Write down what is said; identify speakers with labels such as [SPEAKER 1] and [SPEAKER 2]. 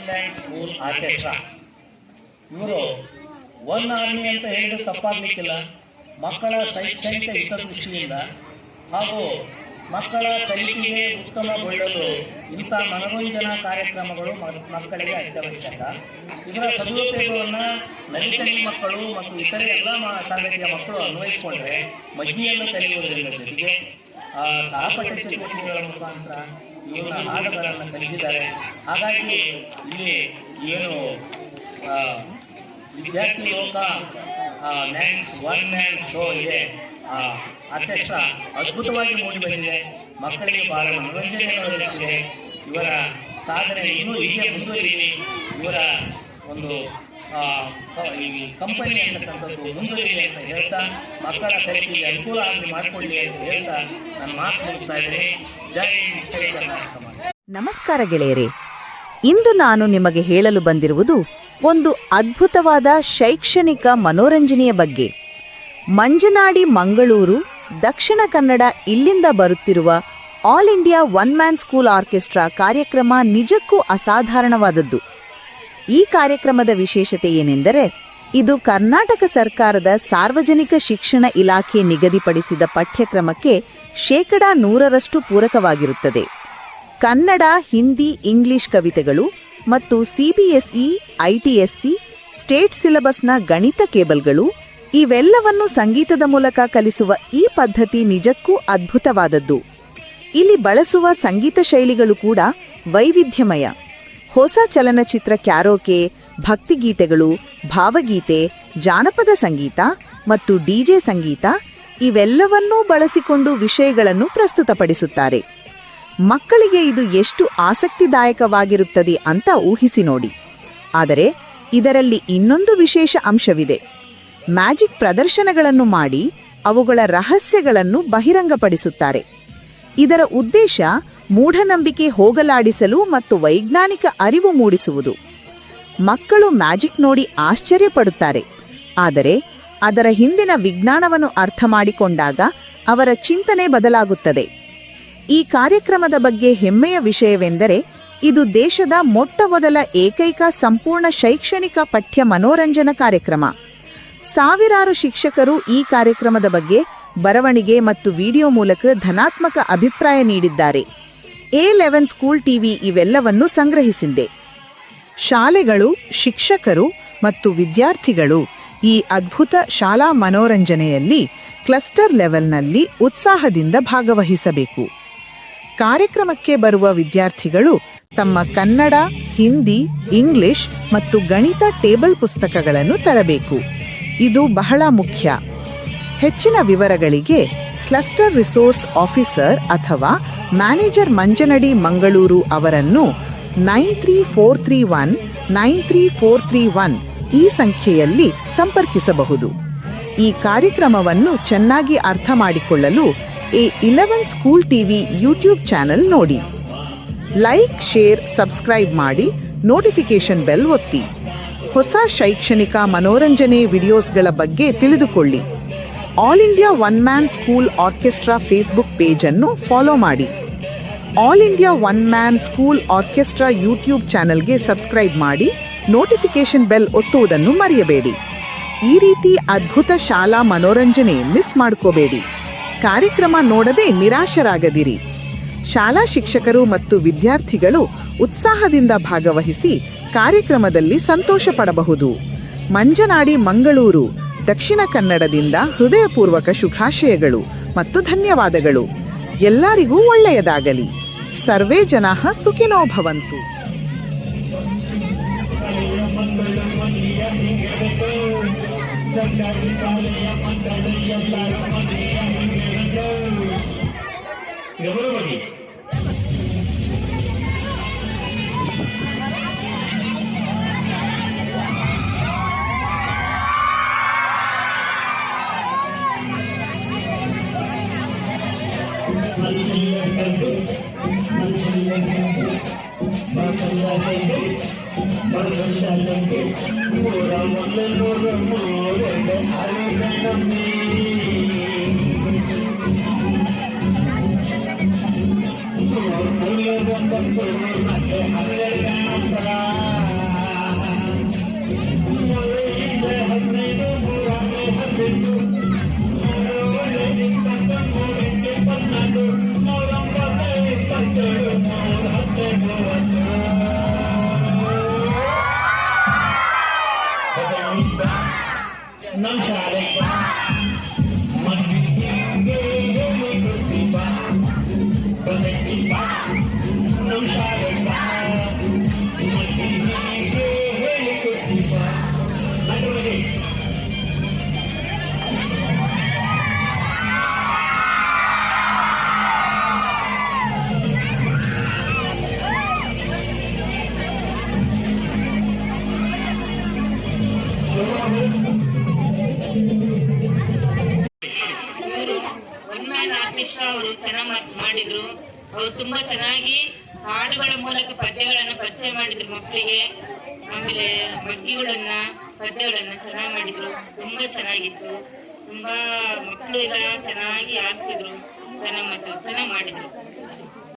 [SPEAKER 1] Man school orchestra. ಇವರು one army ಅಂತ ಹೇಳಿದ್ರೆ ತಪ್ಪಾಗಲಿಕ್ಕಿಲ್ಲ. ಮಕ್ಕಳ ಶೈಕ್ಷಣಿಕ ಹಿತದೃಷ್ಟಿಯಿಂದ ಹಾಗೂ ಮಕ್ಕಳ ಕಲಿಕೆಗೆ ಉತ್ತಮಗೊಳ್ಳಲು ಇಂಥ ಮನೋರಂಜನಾ ಕಾರ್ಯಕ್ರಮಗಳು ಮಕ್ಕಳಿಗೆ ಅತ್ಯವಶ್ಯಕ. ಇದರ ಸದುಪಯೋಗವನ್ನು ನಲಿಕಲಿ ಮಕ್ಕಳು ಮತ್ತು ಇತರೆ ಎಲ್ಲ ತರಗತಿಯ ಮಕ್ಕಳು ಅನ್ವಯಿಸಿಕೊಂಡ್ರೆ ಮಜ್ಜಿಯನ್ನು ಕಲಿಯುವುದರಿಂದ ಜೊತೆಗೆ ಸಹಪಾಠ್ಯ ಚಟುವಟಿಕೆಗಳ ಮುಖಾಂತರ ಇವರ ಹಾಡುಗಳನ್ನು ಕಲಿಸಿದ್ದಾರೆ. ಹಾಗಾಗಿ ಇಲ್ಲಿ ಏನು ವಿದ್ಯಾರ್ಥಿ ಲೋಕ ಒನ್ ಮ್ಯಾನ್ ಶೋ ಇದೆ, ಆರ್ಕೆಸ್ಟ್ರಾ ಅದ್ಭುತವಾಗಿ ಮೂಡಿ ಬಂದಿದೆ. ಮಕ್ಕಳಿಗೆ ಬಹಳ ಮನೋರಂಜನೆಯನ್ನು ಒದಗಿಸಿದೆ. ಇವರ ಸಾಧನೆ ಇನ್ನೂ ಹೀಗೆ ಮುಂದುವರಿಯಲಿ. ಇವರ ಒಂದು ಈ ಕಂಪನಿ ಅಂತಕ್ಕಂಥದ್ದು ಮುಂದುವರಿಯಲಿ ಅಂತ ಹೇಳ್ತಾ, ಮಕ್ಕಳ ಕಲಿಕೆಗೆ ಅನುಕೂಲ ಆಗಿ ಮಾಡಿಕೊಳ್ಳಿ ಅಂತ ಹೇಳ್ತಾ ನಾನು ಮಾತು ಮುಗಿಸ್ತಾ ಇದ್ದೀನಿ. ಜೈ ಕರ್ನಾಟಕ.
[SPEAKER 2] ನಮಸ್ಕಾರ ಗೆಳೆಯರೇ, ಇಂದು ನಾನು ನಿಮಗೆ ಹೇಳಲು ಬಂದಿರುವುದು ಒಂದು ಅದ್ಭುತವಾದ ಶೈಕ್ಷಣಿಕ ಮನೋರಂಜನೆಯ ಬಗ್ಗೆ. ಮಂಜನಾಡಿ ಮಂಗಳೂರು, ದಕ್ಷಿಣ ಕನ್ನಡ ಇಲ್ಲಿಂದ ಬರುತ್ತಿರುವ all India one man school orchestra ಕಾರ್ಯಕ್ರಮ ನಿಜಕ್ಕೂ ಅಸಾಧಾರಣವಾದದ್ದು. ಈ ಕಾರ್ಯಕ್ರಮದ ವಿಶೇಷತೆ ಏನೆಂದರೆ, ಇದು ಕರ್ನಾಟಕ ಸರ್ಕಾರದ ಸಾರ್ವಜನಿಕ ಶಿಕ್ಷಣ ಇಲಾಖೆ ನಿಗದಿಪಡಿಸಿದ ಪಠ್ಯಕ್ರಮಕ್ಕೆ 100% ಪೂರಕವಾಗಿರುತ್ತದೆ. ಕನ್ನಡ, ಹಿಂದಿ, ಇಂಗ್ಲಿಷ್ ಕವಿತೆಗಳು ಮತ್ತು CBSE, ITSC, ಸ್ಟೇಟ್ ಸಿಲೆಬಸ್ನ ಗಣಿತ ಕೇಬಲ್ಗಳು ಇವೆಲ್ಲವನ್ನು ಸಂಗೀತದ ಮೂಲಕ ಕಲಿಸುವ ಈ ಪದ್ಧತಿ ನಿಜಕ್ಕೂ ಅದ್ಭುತವಾದದ್ದು. ಇಲ್ಲಿ ಬಳಸುವ ಸಂಗೀತ ಶೈಲಿಗಳು ಕೂಡ ವೈವಿಧ್ಯಮಯ. ಹೊಸ ಚಲನಚಿತ್ರ ಕ್ಯಾರೋಕೆ, ಭಕ್ತಿಗೀತೆಗಳು, ಭಾವಗೀತೆ, ಜಾನಪದ ಸಂಗೀತ ಮತ್ತು DJ ಸಂಗೀತ ಇವೆಲ್ಲವನ್ನೂ ಬಳಸಿಕೊಂಡು ವಿಷಯಗಳನ್ನು ಪ್ರಸ್ತುತಪಡಿಸುತ್ತಾರೆ. ಮಕ್ಕಳಿಗೆ ಇದು ಎಷ್ಟು ಆಸಕ್ತಿದಾಯಕವಾಗಿರುತ್ತದೆ ಅಂತ ಊಹಿಸಿ ನೋಡಿ. ಆದರೆ ಇದರಲ್ಲಿ ಇನ್ನೊಂದು ವಿಶೇಷ ಅಂಶವಿದೆ. ಮ್ಯಾಜಿಕ್ ಪ್ರದರ್ಶನಗಳನ್ನು ಮಾಡಿ ಅವುಗಳ ರಹಸ್ಯಗಳನ್ನು ಬಹಿರಂಗಪಡಿಸುತ್ತಾರೆ. ಇದರ ಉದ್ದೇಶ ಮೂಢನಂಬಿಕೆ ಹೋಗಲಾಡಿಸಲು ಮತ್ತು ವೈಜ್ಞಾನಿಕ ಅರಿವು ಮೂಡಿಸುವುದು. ಮಕ್ಕಳು ಮ್ಯಾಜಿಕ್ ನೋಡಿ ಆಶ್ಚರ್ಯಪಡುತ್ತಾರೆ, ಆದರೆ ಅದರ ಹಿಂದಿನ ವಿಜ್ಞಾನವನ್ನು ಅರ್ಥ ಮಾಡಿಕೊಂಡಾಗ ಅವರ ಚಿಂತನೆ ಬದಲಾಗುತ್ತದೆ. ಈ ಕಾರ್ಯಕ್ರಮದ ಬಗ್ಗೆ ಹೆಮ್ಮೆಯ ವಿಷಯವೆಂದರೆ, ಇದು ದೇಶದ ಮೊಟ್ಟಮೊದಲ ಏಕೈಕ ಸಂಪೂರ್ಣ ಶೈಕ್ಷಣಿಕ ಪಠ್ಯ ಮನೋರಂಜನಾ ಕಾರ್ಯಕ್ರಮ. ಸಾವಿರಾರು ಶಿಕ್ಷಕರು ಈ ಕಾರ್ಯಕ್ರಮದ ಬಗ್ಗೆ ಬರವಣಿಗೆ ಮತ್ತು ವಿಡಿಯೋ ಮೂಲಕ ಧನಾತ್ಮಕ ಅಭಿಪ್ರಾಯ ನೀಡಿದ್ದಾರೆ. A11 ಸ್ಕೂಲ್ ಟಿವಿ ಇವೆಲ್ಲವನ್ನೂ ಸಂಗ್ರಹಿಸಿದೆ. ಶಾಲೆಗಳು, ಶಿಕ್ಷಕರು ಮತ್ತು ವಿದ್ಯಾರ್ಥಿಗಳು ಈ ಅದ್ಭುತ ಶಾಲಾ ಮನೋರಂಜನೆಯಲ್ಲಿ ಕ್ಲಸ್ಟರ್ ಲೆವೆಲ್ನಲ್ಲಿ ಉತ್ಸಾಹದಿಂದ ಭಾಗವಹಿಸಬೇಕು. ಕಾರ್ಯಕ್ರಮಕ್ಕೆ ಬರುವ ವಿದ್ಯಾರ್ಥಿಗಳು ತಮ್ಮ ಕನ್ನಡ, ಹಿಂದಿ, ಇಂಗ್ಲಿಷ್ ಮತ್ತು ಗಣಿತ ಟೇಬಲ್ ಪುಸ್ತಕಗಳನ್ನು ತರಬೇಕು. ಇದು ಬಹಳ ಮುಖ್ಯ. ಹೆಚ್ಚಿನ ವಿವರಗಳಿಗೆ ಕ್ಲಸ್ಟರ್ ರಿಸೋರ್ಸ್ ಆಫೀಸರ್ ಅಥವಾ ಮ್ಯಾನೇಜರ್ ಮಂಜನಡಿ ಮಂಗಳೂರು ಅವರನ್ನು 9343193431 ಈ ಸಂಖ್ಯೆಯಲ್ಲಿ ಸಂಪರ್ಕಿಸಬಹುದು. ಈ ಕಾರ್ಯಕ್ರಮವನ್ನು ಚೆನ್ನಾಗಿ ಅರ್ಥ ಮಾಡಿಕೊಳ್ಳಲು A11 school TV YouTube channel ನೋಡಿ. ಲೈಕ್, ಶೇರ್, ಸಬ್ಸ್ಕ್ರೈಬ್ ಮಾಡಿ, ನೋಟಿಫಿಕೇಶನ್ ಬೆಲ್ ಒತ್ತಿ. ಹೊಸ ಶೈಕ್ಷಣಿಕ ಮನೋರಂಜನೆ ವಿಡಿಯೋಸ್ಗಳ ಬಗ್ಗೆ ತಿಳಿದುಕೊಳ್ಳಿ. All India one man school orchestra Facebook page ಅನ್ನು ಫಾಲೋ ಮಾಡಿ. All India one man school orchestra YouTube ಚಾನೆಲ್ಗೆ ಸಬ್ಸ್ಕ್ರೈಬ್ ಮಾಡಿ, ನೋಟಿಫಿಕೇಶನ್ ಬೆಲ್ ಒತ್ತುವುದನ್ನು ಮರೆಯಬೇಡಿ. ಈ ರೀತಿ ಅದ್ಭುತ ಶಾಲಾ ಮನೋರಂಜನೆ ಮಿಸ್ ಮಾಡ್ಕೋಬೇಡಿ. ಕಾರ್ಯಕ್ರಮ ನೋಡದೆ ನಿರಾಶರಾಗದಿರಿ. ಶಾಲಾ ಶಿಕ್ಷಕರು ಮತ್ತು ವಿದ್ಯಾರ್ಥಿಗಳು ಉತ್ಸಾಹದಿಂದ ಭಾಗವಹಿಸಿ ಕಾರ್ಯಕ್ರಮದಲ್ಲಿ ಸಂತೋಷ ಪಡಬಹುದು. ಮಂಜನಾಡಿ ಮಂಗಳೂರು, ದಕ್ಷಿಣ ಕನ್ನಡದಿಂದ ಹೃದಯಪೂರ್ವಕ ಶುಭಾಶಯಗಳು ಮತ್ತು ಧನ್ಯವಾದಗಳು. ಎಲ್ಲರಿಗೂ ಒಳ್ಳೆಯದಾಗಲಿ. ಸರ್ವೇ ಜನಾಃ ಸುಖಿನೋ ಭವಂತು.
[SPEAKER 1] Hare
[SPEAKER 3] ಅವರು ಚೆನ್ನಾಗಿ ಮಾಡಿದ್ರು. ಅವರು ತುಂಬಾ ಚೆನ್ನಾಗಿ ಹಾಡುಗಳ ಮೂಲಕ ಪದ್ಯಗಳನ್ನ ಪರಿಚಯ ಮಾಡಿದ್ರು ಮಕ್ಕಳಿಗೆ. ಆಮೇಲೆ ಪದ್ಯಗಳನ್ನ ಚೆನ್ನಾಗಿ ಮಾಡಿದ್ರು. ತುಂಬಾ ಚೆನ್ನಾಗಿತ್ತು. ತುಂಬಾ ಮಕ್ಕಳು ಎಲ್ಲ ಚೆನ್ನಾಗಿ ಆಡ್ಸಿದ್ರು. ಚೆನ್ನಾಗಿ ಮಾಡಿದ್ರು.